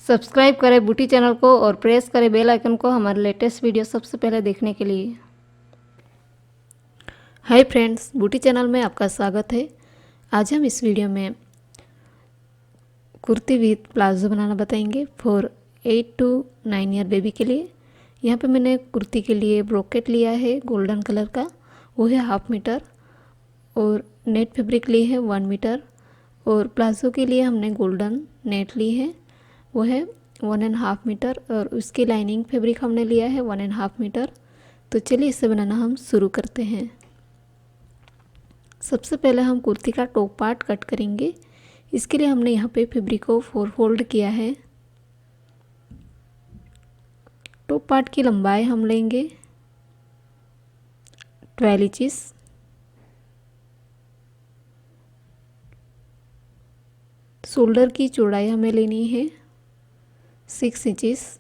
Subscribe करें बूटी channel को और प्रेस करें बेल आइकन को हमारे लेटेस्ट वीडियो सबसे पहले देखने के लिए। हाय फ्रेंड्स, बूटी चैनल में आपका स्वागत है। आज हम इस वीडियो में कुर्ती विथ प्लाजो बनाना बताएंगे फॉर 8 to 9 ईयर बेबी के लिए। यहाँ पे मैंने कुर्ती के लिए ब्रोकेट लिया है गोल्डन कलर का, वो है 1/2 मीटर, और नेट फैब्रिक ली है 1 मीटर, और प्लाजो के लिए हमने गोल्डन नेट ली है, वो है 1.5 मीटर, और उसकी लाइनिंग फैब्रिक हमने लिया है 1.5 मीटर। तो चलिए इसे बनाना हम शुरू करते हैं। सबसे पहले हम कुर्ती का टॉप पार्ट कट करेंगे। इसके लिए हमने यहाँ पे फैब्रिक को 4 फोल्ड किया है। टॉप पार्ट की लंबाई हम लेंगे 12 इंचेस। शोल्डर की चौड़ाई हमें लेनी है 6 इंचेस।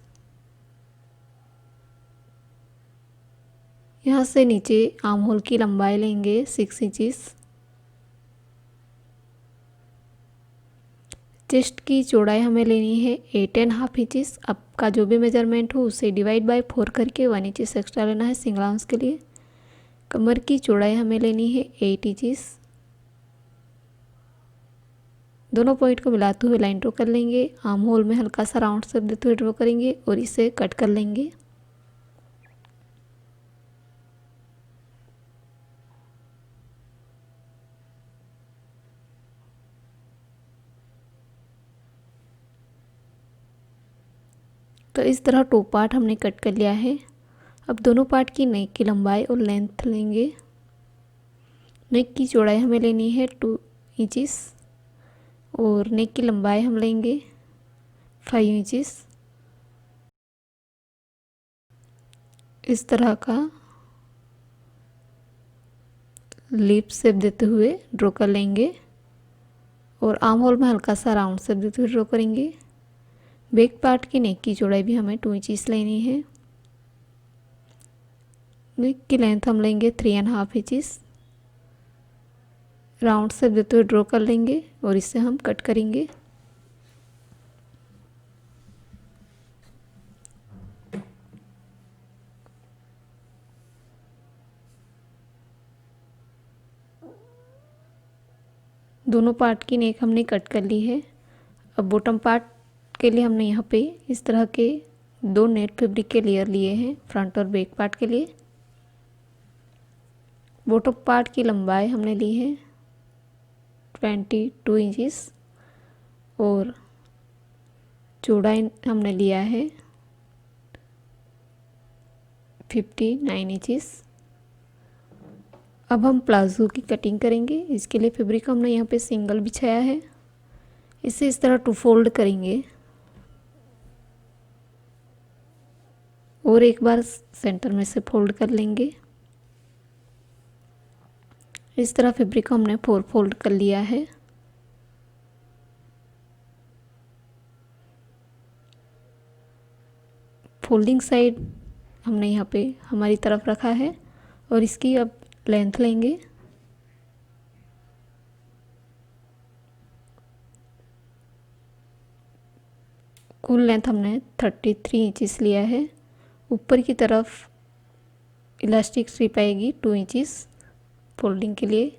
यहाँ से नीचे आर्म होल की लंबाई लेंगे 6 इंचेस। चेस्ट की चौड़ाई हमें लेनी है 8.5 इंचेस। आपका जो भी मेजरमेंट हो उसे डिवाइड बाय 4 करके 1 इंचेस एक्स्ट्रा लेना है सिंगल आर्म्स के लिए। कमर की चौड़ाई हमें लेनी है 8 इंचेस। दोनों पॉइंट को मिलाते हुए लाइन ड्रॉ कर लेंगे। आर्म होल में हल्का सा राउंड शेप देते हुए ड्रॉ करेंगे और इसे कट कर लेंगे। तो इस तरह टॉप पार्ट हमने कट कर लिया है। अब दोनों पार्ट की नेक की लंबाई और लेंथ लेंगे। नेक की चौड़ाई हमें लेनी है 2 इंचेस, और नेक की लंबाई हम लेंगे 5 इंचेस। इस तरह का लिप शेप देते हुए ड्रॉ कर लेंगे, और आर्म होल में हल्का सा राउंड शेप देते हुए ड्रॉ करेंगे। बैक पार्ट की नेक की चौड़ाई भी हमें 2 इंचेस लेनी है। नेक की लेंथ हम लेंगे 3.5 इंचेस। राउंड शेप देते हुए ड्रॉ कर लेंगे और इसे हम कट करेंगे। दोनों पार्ट की नेक हमने कट कर ली है। अब बॉटम पार्ट के लिए हमने यहाँ पे इस तरह के 2 नेट फैब्रिक के लेयर लिए हैं फ्रंट और बैक पार्ट के लिए। बॉटम पार्ट की लंबाई हमने ली है 22 इंचेस, और चौड़ाई हमने लिया है 59 इंचेस। अब हम प्लाजो की कटिंग करेंगे। इसके लिए फैब्रिक हमने यहाँ पे सिंगल बिछाया है। इसे इस तरह 2 फोल्ड करेंगे और एक बार सेंटर में से फोल्ड कर लेंगे। इस तरह फैब्रिक को हमने 4 फोल्ड कर लिया है। फोल्डिंग साइड हमने यहाँ पे हमारी तरफ रखा है, और इसकी अब लेंथ लेंगे। कुल लेंथ हमने 33 इंचेस लिया है। ऊपर की तरफ इलास्टिक स्ट्रिप आएगी 2 इंचेस फोल्डिंग के लिए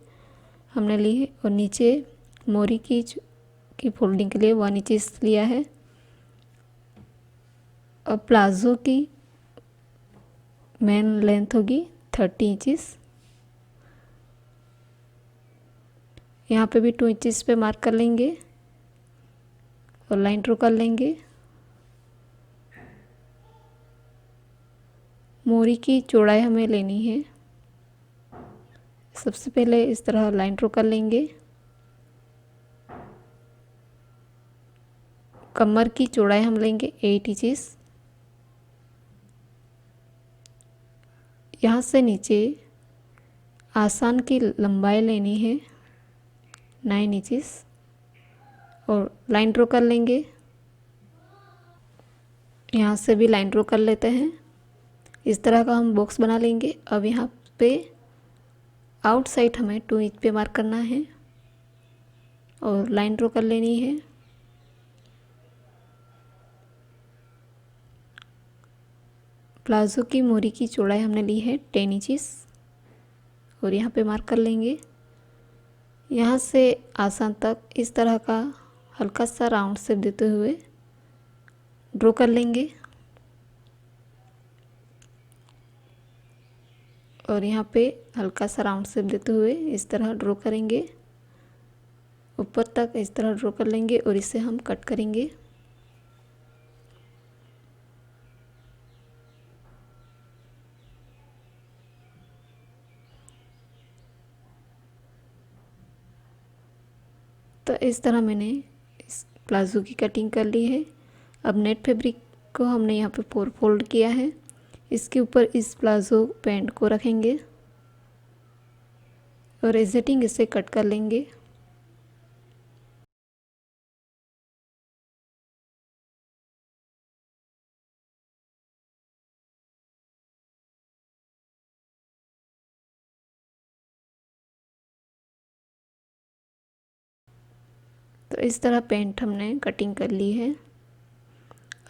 हमने ली है, और नीचे मोरी की फोल्डिंग के लिए 1 इंचेस लिया है। अब प्लाजो की मेन लेंथ होगी 30 इंचेस। यहाँ पे भी 2 इंचेस पे मार्क कर लेंगे और लाइन ड्रॉ कर लेंगे। मोरी की चौड़ाई हमें लेनी है। सबसे पहले इस तरह लाइन ड्रॉ कर लेंगे। कमर की चौड़ाई हम लेंगे 8 इंचेस। यहाँ से नीचे आसान की लंबाई लेनी है 9 इंचेस, और लाइन ड्रॉ कर लेंगे। यहाँ से भी लाइन ड्रॉ कर लेते हैं। इस तरह का हम बॉक्स बना लेंगे। अब यहाँ पे आउटसाइड हमें 2 इंच पे मार्क करना है और लाइन ड्रॉ कर लेनी है। प्लाज़ो की मोरी की चौड़ाई हमने ली है 10 इंचेस और यहाँ पे मार्क कर लेंगे। यहाँ से आसान तक इस तरह का हल्का सा राउंड शेप देते हुए ड्रॉ कर लेंगे और यहाँ पे हल्का सा राउंड शेप देते हुए इस तरह ड्रॉ करेंगे। ऊपर तक इस तरह ड्रॉ कर लेंगे और इसे हम कट करेंगे। तो इस तरह मैंने इस प्लाज़ो की कटिंग कर ली है। अब नेट फैब्रिक को हमने यहाँ पे 4 फोल्ड किया है। इसके ऊपर इस प्लाज़ो पैंट को रखेंगे और एजेटिंग इसे कट कर लेंगे। तो इस तरह पैंट हमने कटिंग कर ली है।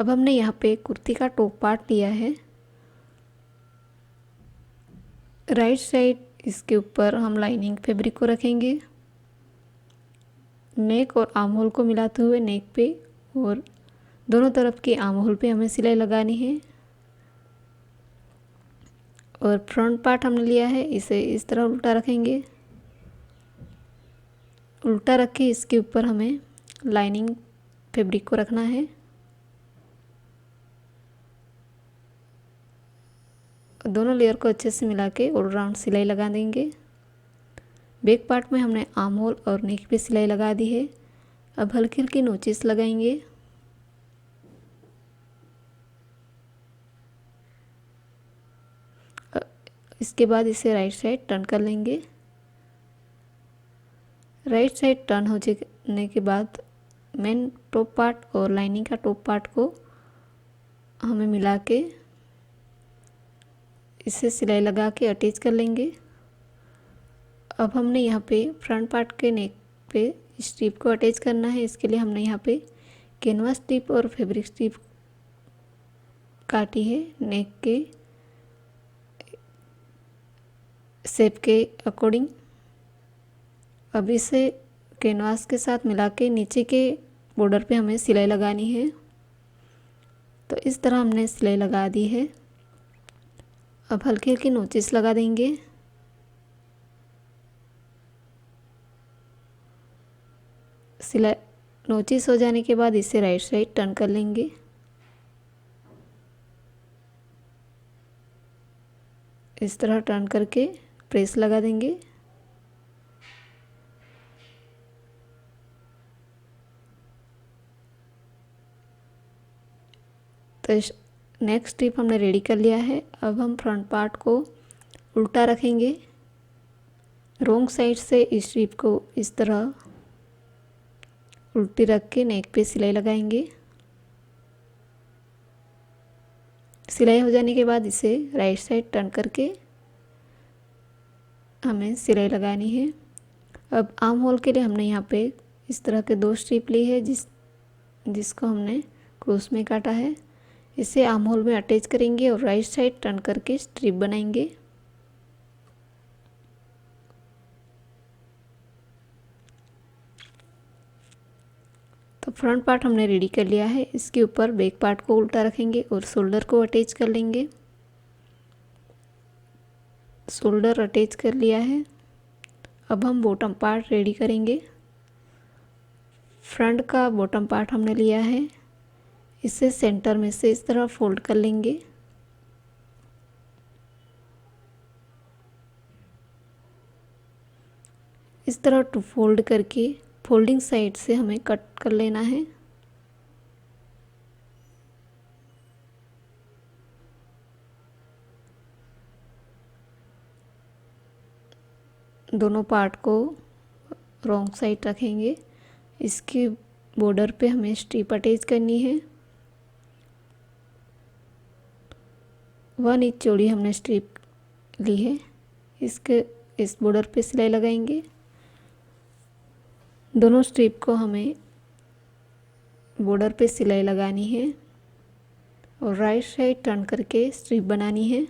अब हमने यहाँ पे कुर्ती का टॉप पार्ट लिया है। राइट साइड इसके ऊपर हम लाइनिंग फैब्रिक को रखेंगे। नेक और आर्म होल को मिलाते हुए नेक पे और दोनों तरफ के आर्म होल पे हमें सिलाई लगानी है। और फ्रंट पार्ट हमने लिया है, इसे इस तरह उल्टा रखेंगे। उल्टा रख के इसके ऊपर हमें लाइनिंग फैब्रिक को रखना है। दोनों लेयर को अच्छे से मिला के ऑल राउंड सिलाई लगा देंगे। बैक पार्ट में हमने आर्म होल और नेक पे सिलाई लगा दी है। अब हल्की हल्की नोचेस लगाएंगे। इसके बाद इसे राइट साइड टर्न कर लेंगे। राइट साइड टर्न हो जाने के बाद मेन टॉप पार्ट और लाइनिंग का टॉप पार्ट को हमें मिला के इसे सिलाई लगा के अटैच कर लेंगे। अब हमने यहाँ पे फ्रंट पार्ट के नेक पे स्ट्रिप को अटैच करना है। इसके लिए हमने यहाँ पे कैनवास स्ट्रिप और फैब्रिक स्ट्रिप काटी है नेक के शेप के अकॉर्डिंग। अब इसे कैनवास के साथ मिला के नीचे के बॉर्डर पे हमें सिलाई लगानी है। तो इस तरह हमने सिलाई लगा दी है। अब हल्के हल्के नोचेस लगा देंगे। सिलाई नोचेस हो जाने के बाद इसे राइट साइड टर्न कर लेंगे। इस तरह टर्न करके प्रेस लगा देंगे। तो नेक्स्ट स्ट्रिप हमने रेडी कर लिया है। अब हम फ्रंट पार्ट को उल्टा रखेंगे। रोंग साइड से इस स्ट्रिप को इस तरह उल्टी रख के नेक पे सिलाई लगाएंगे। सिलाई हो जाने के बाद इसे राइट साइड टर्न करके हमें सिलाई लगानी है। अब आर्म होल के लिए हमने यहाँ पे इस तरह के 2 स्ट्रिप ली है जिसको हमने क्रॉस में काटा है। इसे आर्म होल में अटैच करेंगे और राइट साइड टर्न करके स्ट्रिप बनाएंगे। तो फ्रंट पार्ट हमने रेडी कर लिया है। इसके ऊपर बैक पार्ट को उल्टा रखेंगे और शोल्डर को अटैच कर लेंगे। शोल्डर अटैच कर लिया है। अब हम बॉटम पार्ट रेडी करेंगे। फ्रंट का बॉटम पार्ट हमने लिया है। इसे सेंटर में से इस तरह फोल्ड कर लेंगे। इस तरह टू फोल्ड करके फोल्डिंग साइड से हमें कट कर लेना है। दोनों पार्ट को रॉन्ग साइड रखेंगे। इसके बॉर्डर पे हमें स्ट्रिप अटैच करनी है। 1 इंच चौड़ी हमने स्ट्रिप ली है। इस बॉर्डर पे सिलाई लगाएंगे। दोनों स्ट्रिप को हमें बॉर्डर पे सिलाई लगानी है और राइट साइड टर्न करके स्ट्रिप बनानी है।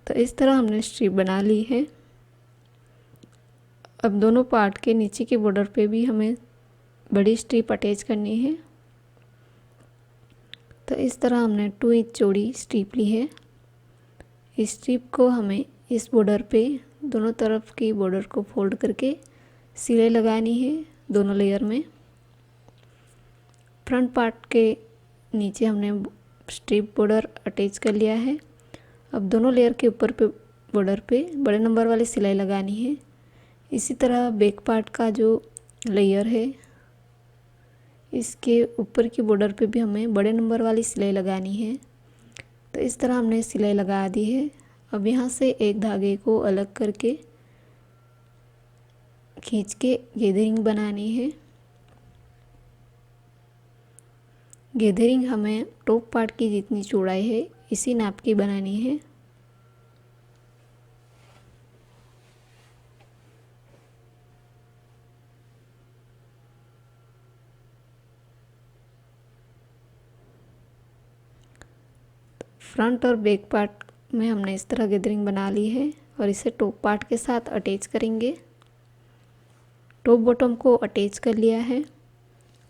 तो इस तरह हमने स्ट्रिप बना ली है। अब दोनों पार्ट के नीचे के बॉर्डर पे भी हमें बड़ी स्ट्रिप अटैच करनी है। तो इस तरह हमने 2 इंच चौड़ी स्ट्रिप ली है। इस स्ट्रिप को हमें इस बॉर्डर पे दोनों तरफ की बॉर्डर को फोल्ड करके सिलाई लगानी है दोनों लेयर में। फ्रंट पार्ट के नीचे हमने स्ट्रिप बॉर्डर अटैच कर लिया है। अब दोनों लेयर के ऊपर पे बॉर्डर पे बड़े नंबर वाली सिलाई लगानी है। इसी तरह बैक पार्ट का जो लेयर है इसके ऊपर की बॉर्डर पे भी हमें बड़े नंबर वाली सिलाई लगानी है। तो इस तरह हमने सिलाई लगा दी है। अब यहाँ से एक धागे को अलग करके खींच के गैदरिंग बनानी है। गैदरिंग हमें टॉप पार्ट की जितनी चौड़ाई है इसी नाप की बनानी है। फ्रंट और बैक पार्ट में हमने इस तरह गैदरिंग बना ली है और इसे टॉप पार्ट के साथ अटैच करेंगे। टॉप बॉटम को अटैच कर लिया है।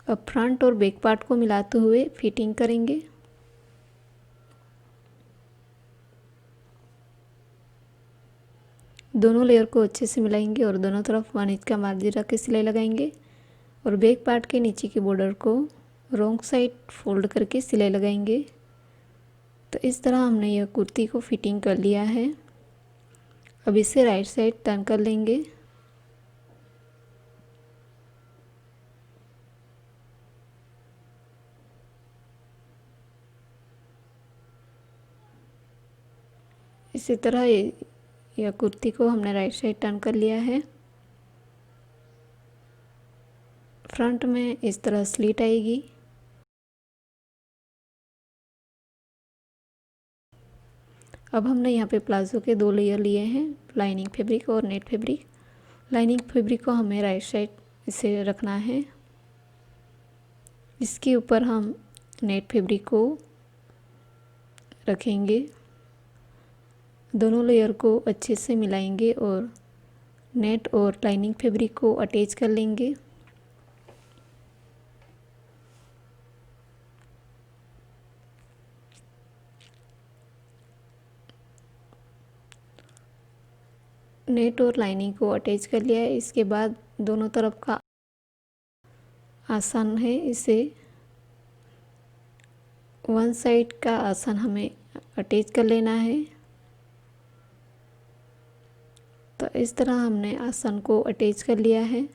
अब फ्रंट और बैक पार्ट को मिलाते हुए फिटिंग करेंगे। दोनों लेयर को अच्छे से मिलाएंगे और दोनों तरफ 1 इंच का मार्जिन रख के सिलाई लगाएंगे और बैक पार्ट के नीचे के बॉर्डर को रॉन्ग साइड फोल्ड करके सिलाई लगाएंगे। तो इस तरह हमने यह कुर्ती को फिटिंग कर लिया है। अब इसे राइट साइड टर्न कर लेंगे। इसी तरह यह कुर्ती को हमने राइट साइड टर्न कर लिया है। फ्रंट में इस तरह स्लिट आएगी। अब हमने यहाँ पे प्लाजो के 2 लेयर लिए हैं, लाइनिंग फैब्रिक और नेट फैब्रिक। लाइनिंग फैब्रिक को हमें राइट साइड इसे रखना है। इसके ऊपर हम नेट फैब्रिक को रखेंगे। दोनों लेयर को अच्छे से मिलाएंगे और नेट और लाइनिंग फैब्रिक को अटैच कर लेंगे। नेट और लाइनिंग को अटैच कर लिया है। इसके बाद दोनों तरफ का आसन है, इसे 1 साइड का आसन हमें अटैच कर लेना है। तो इस तरह हमने आसन को अटैच कर लिया है।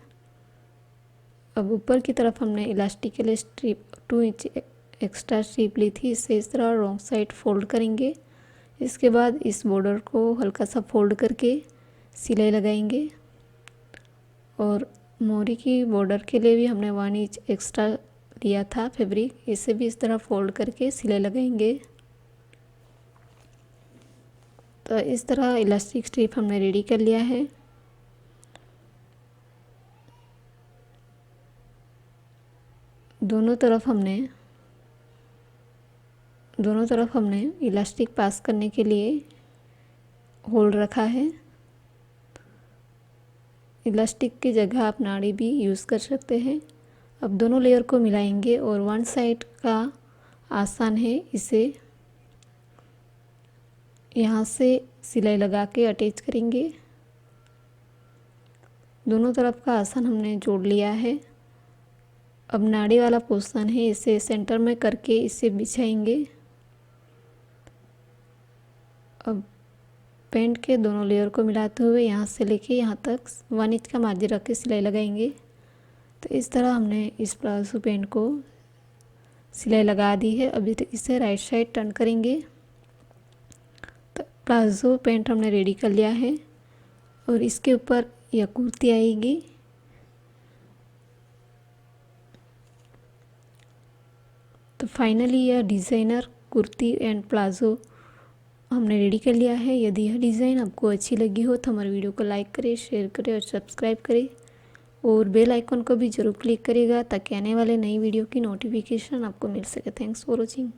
अब ऊपर की तरफ हमने इलास्टिक के लिए स्ट्रिप 2 इंच एक्स्ट्रा स्ट्रिप ली थी, इसे इस तरह रॉन्ग साइड फोल्ड करेंगे। इसके बाद इस बॉर्डर को हल्का सा फोल्ड करके सिलाई लगाएंगे और मोरी की बॉर्डर के लिए भी हमने 1 इंच एक्स्ट्रा लिया था फैब्रिक, इसे भी इस तरह फोल्ड करके सिलाई लगाएंगे। तो इस तरह इलास्टिक स्ट्रिप हमने रेडी कर लिया है। दोनों तरफ हमने इलास्टिक पास करने के लिए होल रखा है। इलास्टिक की जगह आप नाड़ी भी यूज़ कर सकते हैं। अब दोनों लेयर को मिलाएंगे और 1 साइड का आसान है, इसे यहाँ से सिलाई लगा के अटैच करेंगे। दोनों तरफ का आसान हमने जोड़ लिया है। अब नाड़ी वाला पोर्शन है, इसे सेंटर में करके इसे बिछाएंगे। अब पैंट के दोनों लेयर को मिलाते हुए यहाँ से लेके यहाँ तक 1 इंच का मार्जिन रख के सिलाई लगाएंगे। तो इस तरह हमने इस प्लाजो पैंट को सिलाई लगा दी है। अभी इसे राइट साइड टर्न करेंगे। तो प्लाजो पैंट हमने रेडी कर लिया है और इसके ऊपर यह कुर्ती आएगी। तो फाइनली यह डिज़ाइनर कुर्ती एंड प्लाजो हमने रेडी कर लिया है। यदि यह डिज़ाइन आपको अच्छी लगी हो तो हमारे वीडियो को लाइक करें, शेयर करें और सब्सक्राइब करें और बेल आइकन को भी ज़रूर क्लिक करिएगा ताकि आने वाले नई वीडियो की नोटिफिकेशन आपको मिल सके। Thanks for watching.